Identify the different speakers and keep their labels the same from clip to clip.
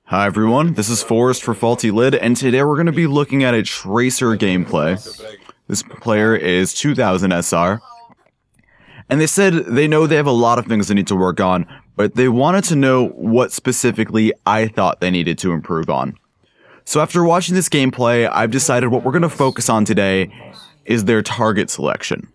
Speaker 1: Hi everyone, this is Forrest for faultylid, and today we're going to be looking at a Tracer gameplay. This player is 2000 SR, and they said they know they have a lot of things they need to work on, but they wanted to know what specifically I thought they needed to improve on. So after watching this gameplay, I've decided what we're going to focus on today is their target selection.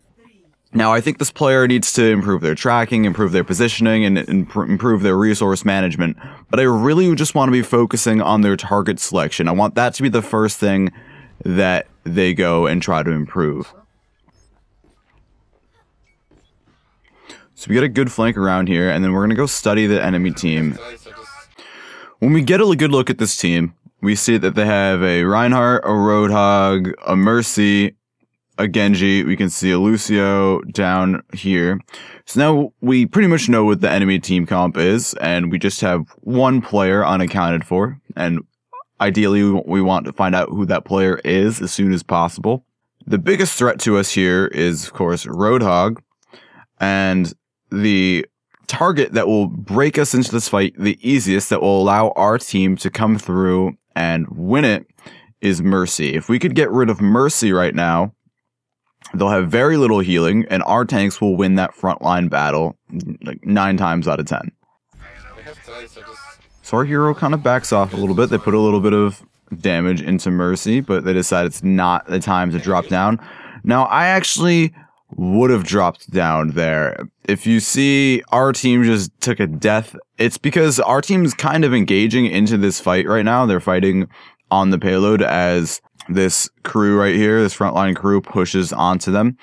Speaker 1: Now, I think this player needs to improve their tracking, improve their positioning, and improve their resource management, but I really just want to be focusing on their target selection. I want that to be the first thing that they go and try to improve. So we get a good flank around here, and then we're going to go study the enemy team. When we get a good look at this team, we see that they have a Reinhardt, a Roadhog, a Mercy, a Genji. We can see a Lucio down here. So now we pretty much know what the enemy team comp is, and we just have one player unaccounted for, and ideally we want to find out who that player is as soon as possible. The biggest threat to us here is, of course, Roadhog, and the target that will break us into this fight the easiest, that will allow our team to come through and win it, is Mercy. If we could get rid of Mercy right now, they'll have very little healing, and our tanks will win that frontline battle like 9 times out of 10. So our hero kind of backs off a little bit. They put a little bit of damage into Mercy, but they decide it's not the time to drop down. Now, I actually would have dropped down there. If you see our team just took a death, it's because our team's kind of engaging into this fight right now. They're fighting on the payload as this crew right here, this frontline crew, pushes onto them.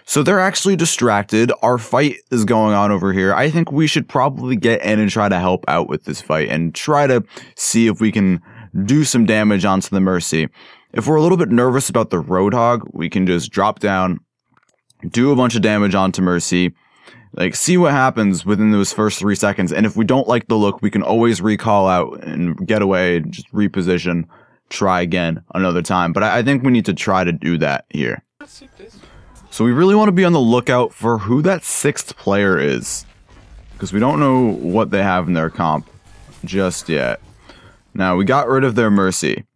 Speaker 1: So they're actually distracted. Our fight is going on over here. I think we should probably get in and try to help out with this fight and try to see if we can do some damage onto the Mercy. If we're a little bit nervous about the Roadhog, we can just drop down, do a bunch of damage onto Mercy, like see what happens within those first 3 seconds. And if we don't like the look, we can always recall out and get away and just reposition. Try again another time, but I think we need to try to do that here. So we really want to be on the lookout for who that 6th player is, because we don't know what they have in their comp just yet. Now, we got rid of their Mercy.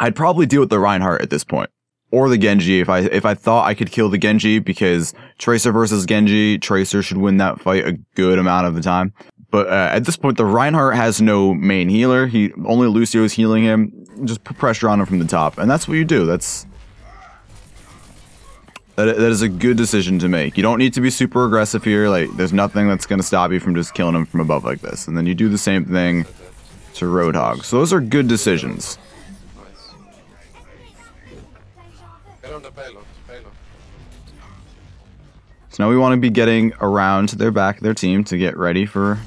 Speaker 1: I'd probably deal with the Reinhardt at this point, or the Genji if I thought I could kill the Genji, because Tracer versus Genji, Tracer should win that fight a good amount of the time. But at this point, the Reinhardt has no main healer. Only Lucio is healing him. Just put pressure on him from the top, and that's what you do. That is a good decision to make. You don't need to be super aggressive here. Like, there's nothing that's going to stop you from just killing him from above like this. And then you do the same thing to Roadhog. So those are good decisions. So now we want to be getting around to their back of their team to get ready for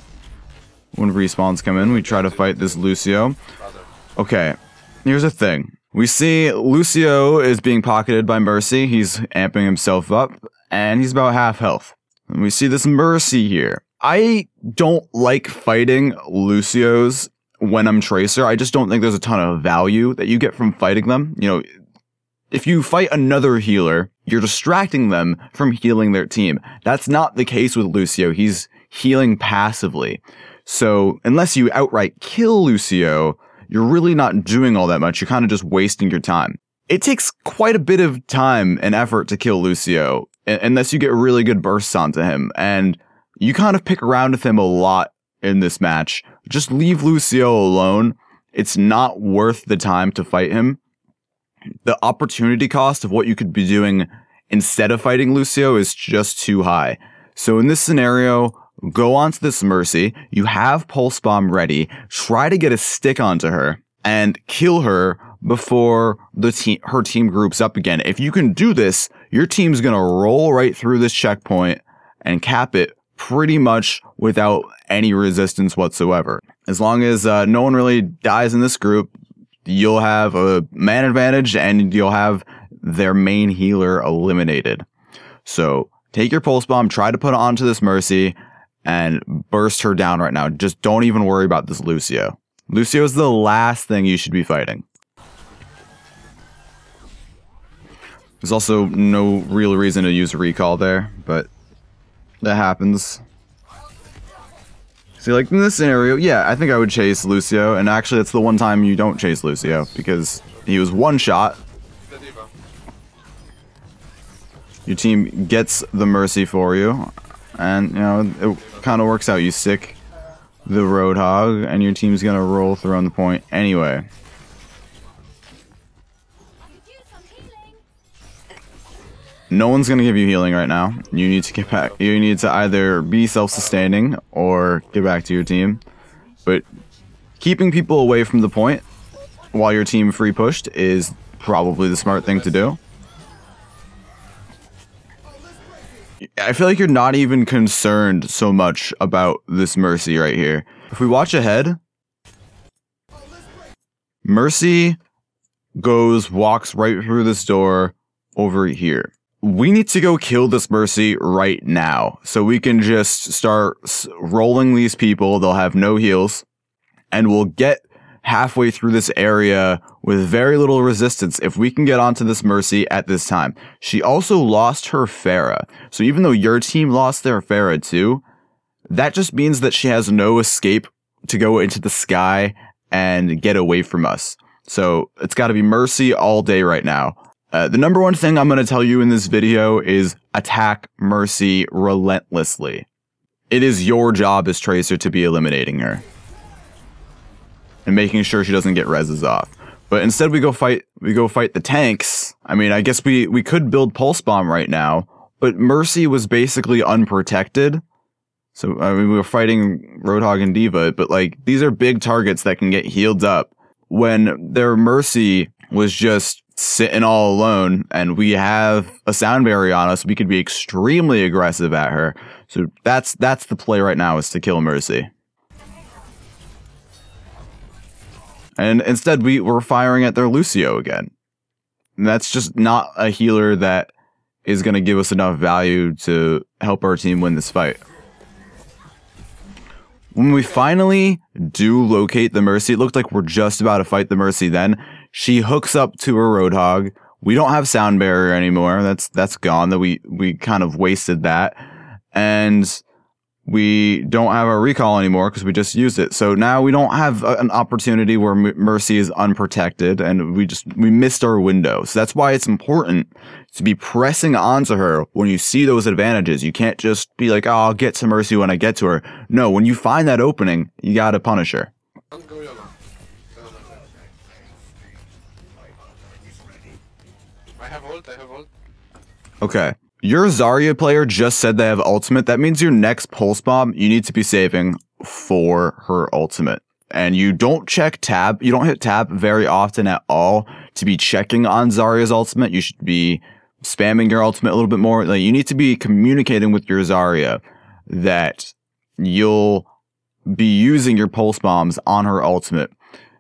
Speaker 1: when respawns come in. We try to fight this Lucio. Okay, here's the thing. We see Lucio is being pocketed by Mercy. He's amping himself up, and he's about half health. And we see this Mercy here. I don't like fighting Lucios when I'm Tracer. I just don't think there's a ton of value that you get from fighting them. You know, if you fight another healer, you're distracting them from healing their team. That's not the case with Lucio. He's healing passively. So unless you outright kill Lucio, you're really not doing all that much. You're kind of just wasting your time. It takes quite a bit of time and effort to kill Lucio, unless you get really good bursts onto him. And you kind of pick around with him a lot in this match. Just leave Lucio alone. It's not worth the time to fight him. The opportunity cost of what you could be doing instead of fighting Lucio is just too high. So in this scenario, go onto this Mercy. You have Pulse Bomb ready. Try to get a stick onto her and kill her before her team groups up again. If you can do this, your team's going to roll right through this checkpoint and cap it pretty much without any resistance whatsoever. As long as no one really dies in this group, you'll have a man advantage and you'll have their main healer eliminated. So take your Pulse Bomb, try to put it onto this Mercy, and burst her down right now. Just don't even worry about this Lucio. Lucio is the last thing you should be fighting. There's also no real reason to use a recall there, but that happens. See, like in this scenario, yeah, I think I would chase Lucio, and actually that's the one time you don't chase Lucio, because he was one shot. Your team gets the Mercy for you, and, you know, it kind of works out. You stick the Roadhog, and your team's gonna roll through on the point anyway. No one's gonna give you healing right now. You need to get back. You need to either be self-sustaining or get back to your team. But keeping people away from the point while your team free pushed is probably the smart thing to do. I feel like you're not even concerned so much about this Mercy right here. If we watch ahead, Mercy walks right through this door over here. We need to go kill this Mercy right now, so we can just start rolling these people. They'll have no heals, and we'll get halfway through this area with very little resistance if we can get onto this Mercy at this time. She also lost her Pharah, so even though your team lost their Pharah too, that just means that she has no escape to go into the sky and get away from us. So it's got to be Mercy all day right now. The number one thing I'm going to tell you in this video is attack Mercy relentlessly. It is your job as Tracer to be eliminating her and making sure she doesn't get reses off. But instead we go fight the tanks. I mean, I guess we could build Pulse Bomb right now, but Mercy was basically unprotected. So I mean, we were fighting Roadhog and D.Va, but like these are big targets that can get healed up. When their Mercy was just sitting all alone and we have a sound barrier on us, we could be extremely aggressive at her. So that's the play right now, is to kill Mercy. And instead we're firing at their Lucio again. And that's just not a healer that is going to give us enough value to help our team win this fight. When we finally do locate the Mercy, it looked like we're just about to fight the Mercy then. She hooks up to her Roadhog. We don't have sound barrier anymore. That's gone. That we kind of wasted that. And we don't have our recall anymore because we just used it. So now we don't have an opportunity where Mercy is unprotected, and we missed our window. So that's why it's important to be pressing onto her when you see those advantages. You can't just be like, oh, I'll get to Mercy when I get to her. No, when you find that opening, you gotta punish her.
Speaker 2: I have ult.
Speaker 1: Okay. Your Zarya player just said they have ultimate. That means your next Pulse Bomb, you need to be saving for her ultimate. And you don't check tab. You don't hit tab very often at all to be checking on Zarya's ultimate. You should be spamming your ultimate a little bit more. Like, you need to be communicating with your Zarya that you'll be using your Pulse Bombs on her ultimate.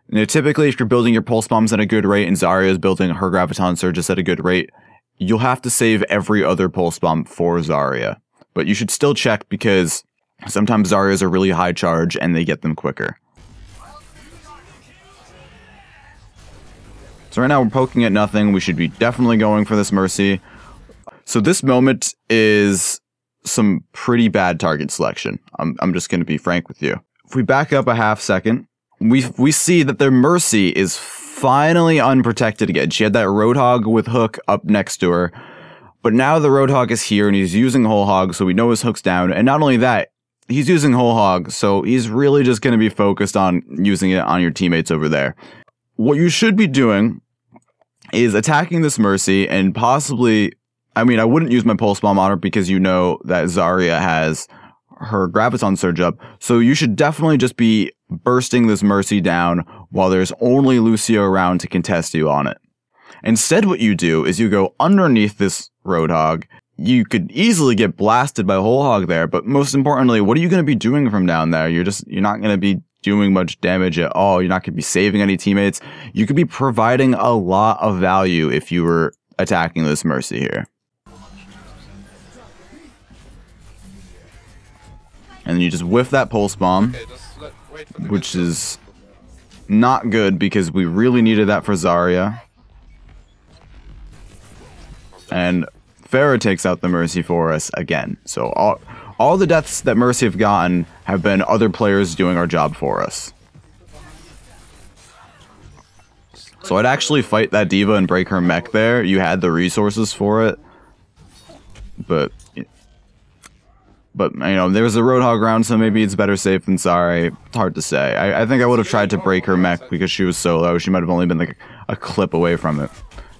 Speaker 1: Now, typically, if you're building your Pulse Bombs at a good rate and Zarya is building her Graviton Surges at a good rate, you'll have to save every other Pulse Bomb for Zarya. But you should still check, because sometimes Zaryas are really high charge and they get them quicker. So right now we're poking at nothing. We should be definitely going for this Mercy. So this moment is some pretty bad target selection. I'm just going to be frank with you. If we back up a half second, we see that their Mercy is finally unprotected again. She had that Roadhog with hook up next to her, but now the Roadhog is here and he's using Whole Hog, so we know his hook's down. And not only that, he's using Whole Hog, so he's really just going to be focused on using it on your teammates over there. What you should be doing is attacking this Mercy and possibly, I mean, I wouldn't use my Pulse Bomb on her because you know that Zarya has her Graviton Surge up, so you should definitely just be bursting this Mercy down while there's only Lucio around to contest you on it. Instead, what you do is you go underneath this Roadhog. You could easily get blasted by Whole Hog there, but most importantly, what are you going to be doing from down there? You're not going to be doing much damage at all. You're not going to be saving any teammates. You could be providing a lot of value if you were attacking this Mercy here. And then you just whiff that Pulse Bomb, which is not good because we really needed that for Zarya. And Pharah takes out the Mercy for us again. So all the deaths that Mercy have gotten have been other players doing our job for us. So I'd actually fight that D.Va and break her mech there. You had the resources for it. But you know, there was a Roadhog round, so maybe it's better safe than sorry. It's hard to say. I think I would have tried to break her mech because she was so low. She might have only been like a clip away from it.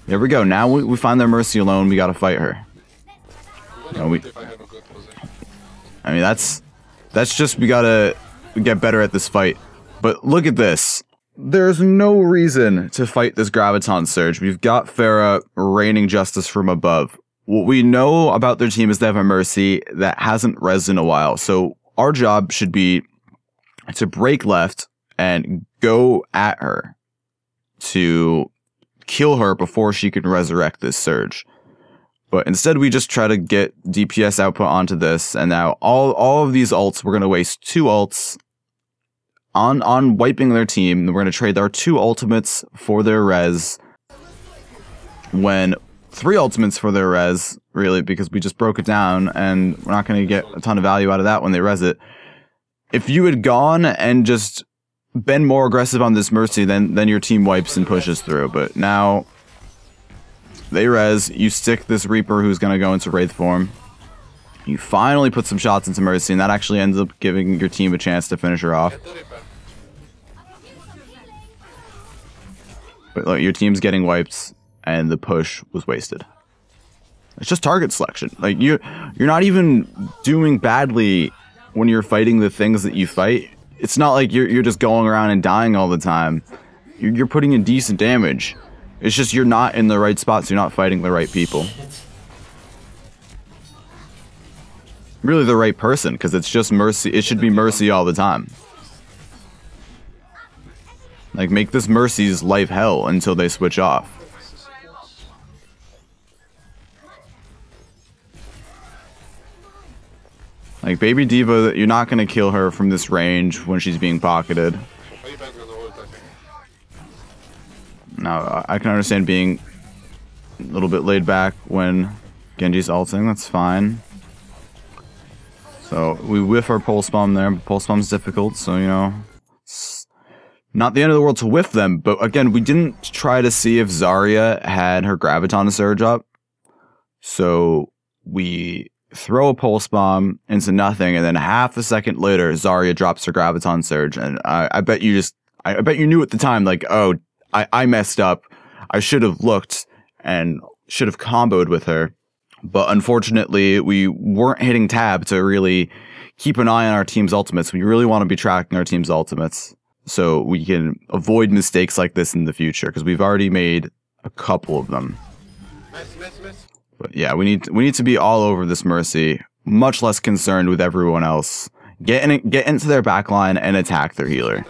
Speaker 1: There we go. Now we find their Mercy alone. We gotta fight her. You know, I mean, that's just, we gotta get better at this fight. But look at this. There's no reason to fight this Graviton Surge. We've got Pharah raining justice from above. What we know about their team is they have a Mercy that hasn't rezzed in a while. So our job should be to break left and go at her to kill her before she can resurrect this Surge. But instead we just try to get DPS output onto this, and now all of these ults, we're going to waste 2 ults on wiping their team. We're going to trade our 2 ultimates for their res, when 3 ultimates for their res, really, because we just broke it down, and we're not going to get a ton of value out of that when they res it. If you had gone and just been more aggressive on this Mercy, then your team wipes and pushes through. But now they res, you stick this Reaper who's going to go into Wraith form. You finally put some shots into Mercy, and that actually ends up giving your team a chance to finish her off. But look, your team's getting wiped, and the push was wasted. It's just target selection. Like, you're not even doing badly when you're fighting the things that you fight. It's not like you're just going around and dying all the time. You're putting in decent damage. It's just you're not in the right spots. You're not fighting the right people. Really the right person, because it's just Mercy. It should be Mercy all the time. Like, make this Mercy's life hell until they switch off. Like, baby D.Va, you're not going to kill her from this range when she's being pocketed. Now, I can understand being a little bit laid back when Genji's ulting. That's fine. So, we whiff our pulse bomb there. Pulse bomb's difficult, so, you know, it's not the end of the world to whiff them. But, again, we didn't try to see if Zarya had her Graviton Surge up. So, we throw a pulse bomb into nothing, and then half a second later, Zarya drops her Graviton Surge. And I bet you knew at the time, like, oh, I messed up. I should have looked and should have comboed with her. But unfortunately, we weren't hitting tab to really keep an eye on our team's ultimates. We really want to be tracking our team's ultimates so we can avoid mistakes like this in the future, because we've already made a couple of them. But yeah, we need to be all over this Mercy, much less concerned with everyone else. Get into their backline and attack their healer.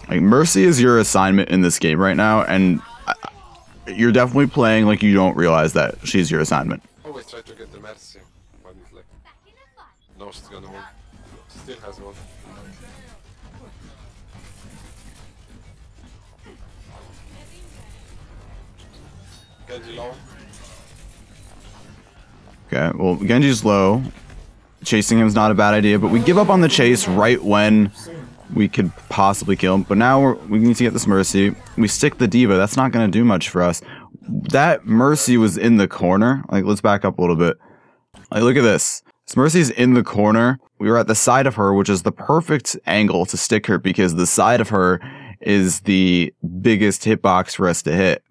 Speaker 1: Like, Mercy is your assignment in this game right now, and you're definitely playing like you don't realize that she's your assignment.
Speaker 2: Always try to get the Mercy when it's like, no, she's gonna win. Still has one. Genji low.
Speaker 1: Okay, well, Genji's low. Chasing him's not a bad idea, but we give up on the chase right when we could possibly kill him. But now we need to get this Mercy. We stick the D.Va. That's not going to do much for us. That Mercy was in the corner. Like, let's back up a little bit. Like, look at this. This Mercy's in the corner. We were at the side of her, which is the perfect angle to stick her, because the side of her is the biggest hitbox for us to hit.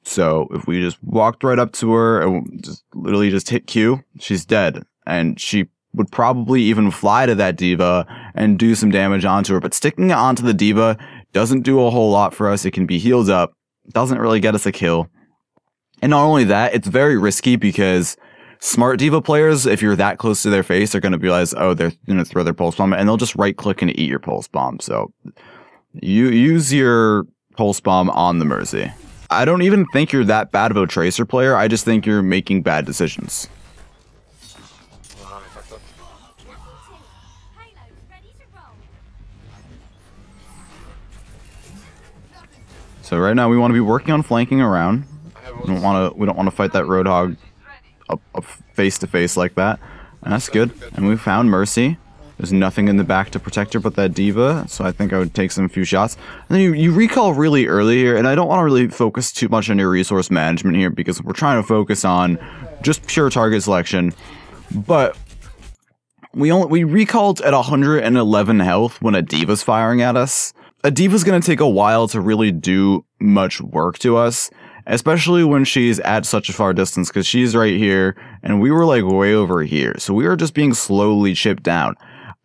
Speaker 1: So if we just walked right up to her and just literally just hit Q, she's dead. And she would probably even fly to that D.Va and do some damage onto her. But sticking it onto the D.Va doesn't do a whole lot for us. It can be healed up. Doesn't really get us a kill. And not only that, it's very risky because smart D.Va players, if you're that close to their face, are going to realize, oh, they're going to throw their pulse bomb, and they'll just right click and eat your pulse bomb. So you use your pulse bomb on the Mercy. I don't even think you're that bad of a Tracer player. I just think you're making bad decisions. So right now we want to be working on flanking around. We don't want to fight that Roadhog up face to face like that. And that's good. And we found Mercy. There's nothing in the back to protect her but that D.Va, so I think I would take some few shots. And then you recall really early here, and I don't want to really focus too much on your resource management here because we're trying to focus on just pure target selection. But we recalled at 111 health when a D.Va's firing at us. A D.Va's going to take a while to really do much work to us, especially when she's at such a far distance, because she's right here, and we were like way over here. So we were just being slowly chipped down.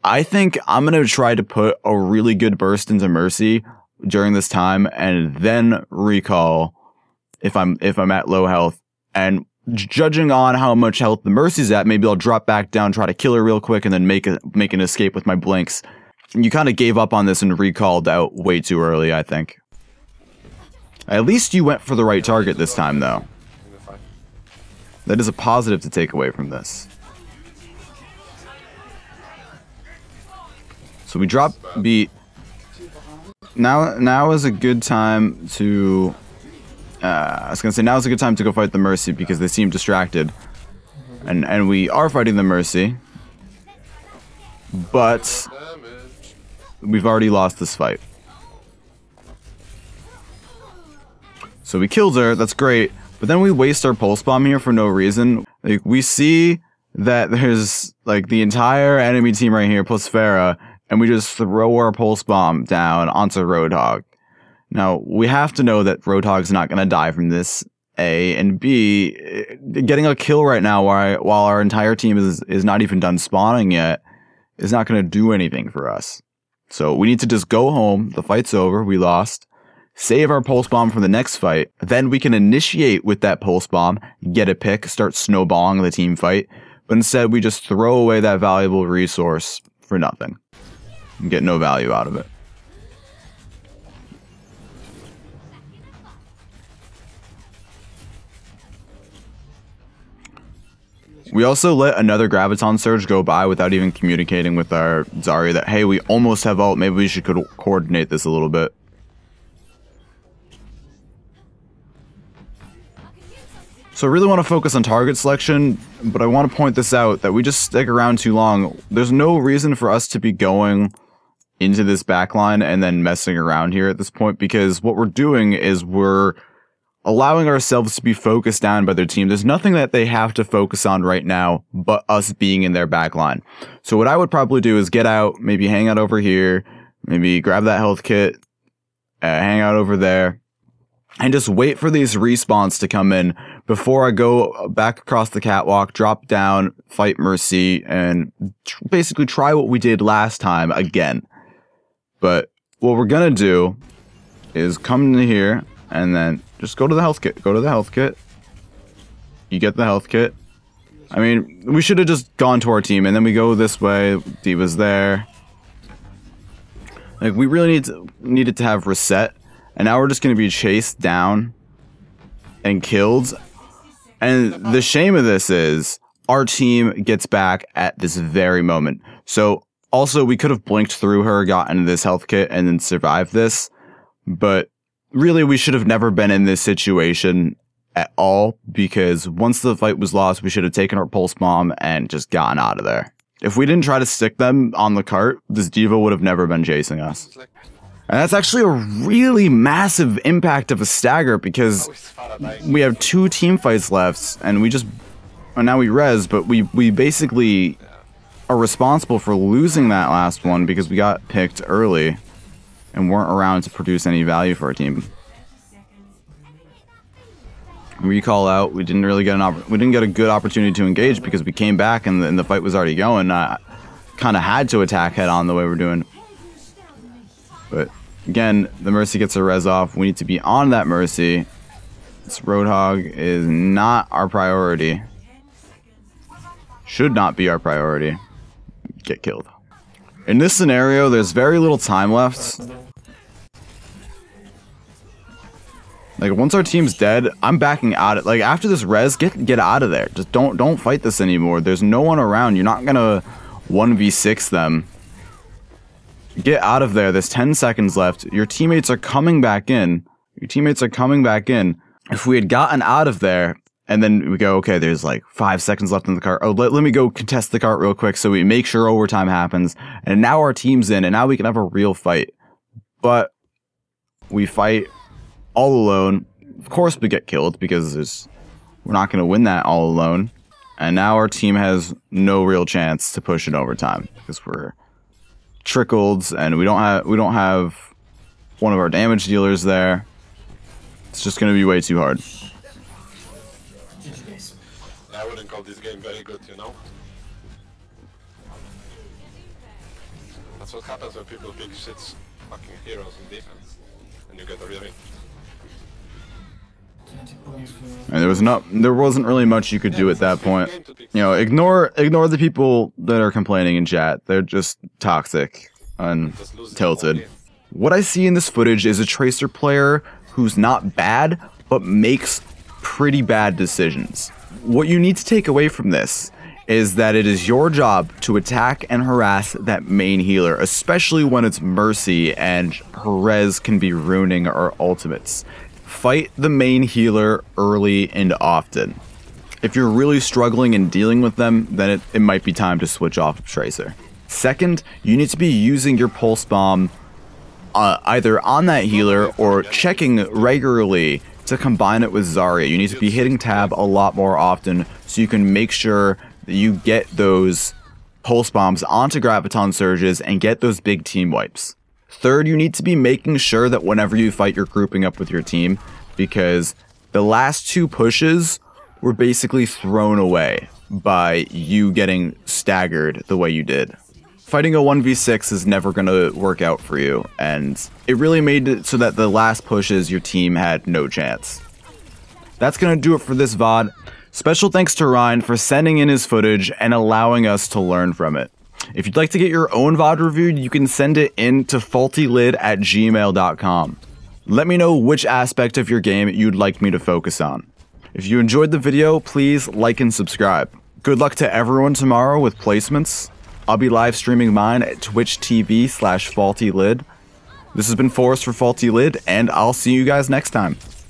Speaker 1: I think I'm going to try to put a really good burst into Mercy during this time, and then recall if I'm at low health. And judging on how much health the Mercy's at, maybe I'll drop back down, try to kill her real quick, and then make an escape with my blinks. You kind of gave up on this and recalled out way too early, I think. At least you went for the right target this time, though. That is a positive to take away from this. So we drop beat. Now is a good time to... I was gonna say now is a good time to go fight the Mercy because they seem distracted. And we are fighting the Mercy. But we've already lost this fight. So we killed her, that's great. But then we waste our pulse bomb here for no reason. Like, we see that there's like the entire enemy team right here plus Pharah, and we just throw our pulse bomb down onto Roadhog. Now, we have to know that Roadhog's not going to die from this, A, and B, getting a kill right now while our entire team is not even done spawning yet is not going to do anything for us. So we need to just go home, the fight's over, we lost, save our pulse bomb for the next fight, then we can initiate with that pulse bomb, get a pick, start snowballing the team fight, but instead we just throw away that valuable resource for nothing. And get no value out of it. We also let another Graviton Surge go by without even communicating with our Zarya that, hey, we almost have ult, maybe we should coordinate this a little bit. So I really want to focus on target selection, but I want to point this out that we just stick around too long. There's no reason for us to be going into this backline and then messing around here at this point, because what we're doing is we're allowing ourselves to be focused down by their team. There's nothing that they have to focus on right now but us being in their backline. So what I would probably do is get out, maybe hang out over here, maybe grab that health kit, hang out over there, and just wait for these respawns to come in before I go back across the catwalk, drop down, fight Mercy, and basically try what we did last time again. But what we're gonna do is come in here and then just go to the health kit. Go to the health kit. You get the health kit. I mean, we should have just gone to our team, and then we go this way. D.Va's there. Like, we really needed to have reset, and now we're just going to be chased down and killed. And the shame of this is our team gets back at this very moment. So, also, we could have blinked through her, gotten this health kit, and then survived this. But really, we should have never been in this situation at all, because once the fight was lost, we should have taken our pulse bomb and just gotten out of there. If we didn't try to stick them on the cart, this D.Va would have never been chasing us. And that's actually a really massive impact of a stagger, because we have 2 team fights left, and now we res, but we basically are responsible for losing that last one because we got picked early and weren't around to produce any value for our team. Recall out, we didn't really get a good opportunity to engage because we came back and the fight was already going. Kind of had to attack head on the way we're doing. But again, the Mercy gets a res off. We need to be on that Mercy. This Roadhog is not our priority. Should not be our priority. Get killed. In this scenario, there's very little time left. Like, once our team's dead, I'm backing out. Like, after this res, get out of there. Just don't fight this anymore. There's no one around. You're not gonna 1v6 them. Get out of there. There's 10 seconds left. Your teammates are coming back in. Your teammates are coming back in. If we had gotten out of there, and then we go, okay, there's like 5 seconds left in the cart. Oh, let me go contest the cart real quick so we make sure overtime happens. And now our team's in, and now we can have a real fight. But we fight all alone. Of course we get killed because we're not going to win that all alone. And now our team has no real chance to push in overtime because we're trickled and we don't have one of our damage dealers there. It's just going to be way too hard.
Speaker 2: I wouldn't call this game very good, you know? That's what happens when people pick shit's fucking heroes in defense. And you get a real win.
Speaker 1: And there wasn't really much you could do at that point. You know, ignore the people that are complaining in chat. They're just toxic and tilted. What I see in this footage is a Tracer player who's not bad, but makes pretty bad decisions. What you need to take away from this is that it is your job to attack and harass that main healer, especially when it's Mercy and Perez can be ruining our ultimates. Fight the main healer early and often. If you're really struggling and dealing with them, then it might be time to switch off of Tracer. Second, you need to be using your pulse bomb either on that healer or checking regularly to combine it with Zarya. You need to be hitting tab a lot more often so you can make sure that you get those pulse bombs onto graviton surges and get those big team wipes. Third, you need to be making sure that whenever you fight, you're grouping up with your team, because the last 2 pushes were basically thrown away by you getting staggered the way you did. Fighting a 1v6 is never going to work out for you, and it really made it so that the last pushes your team had no chance. That's going to do it for this VOD. Special thanks to Ryan for sending in his footage and allowing us to learn from it. If you'd like to get your own VOD reviewed, you can send it in to faultylid@gmail.com. Let me know which aspect of your game you'd like me to focus on. If you enjoyed the video, please like and subscribe. Good luck to everyone tomorrow with placements. I'll be live streaming mine at Twitch TV/faultylid. This has been Forrest for faultylid, and I'll see you guys next time.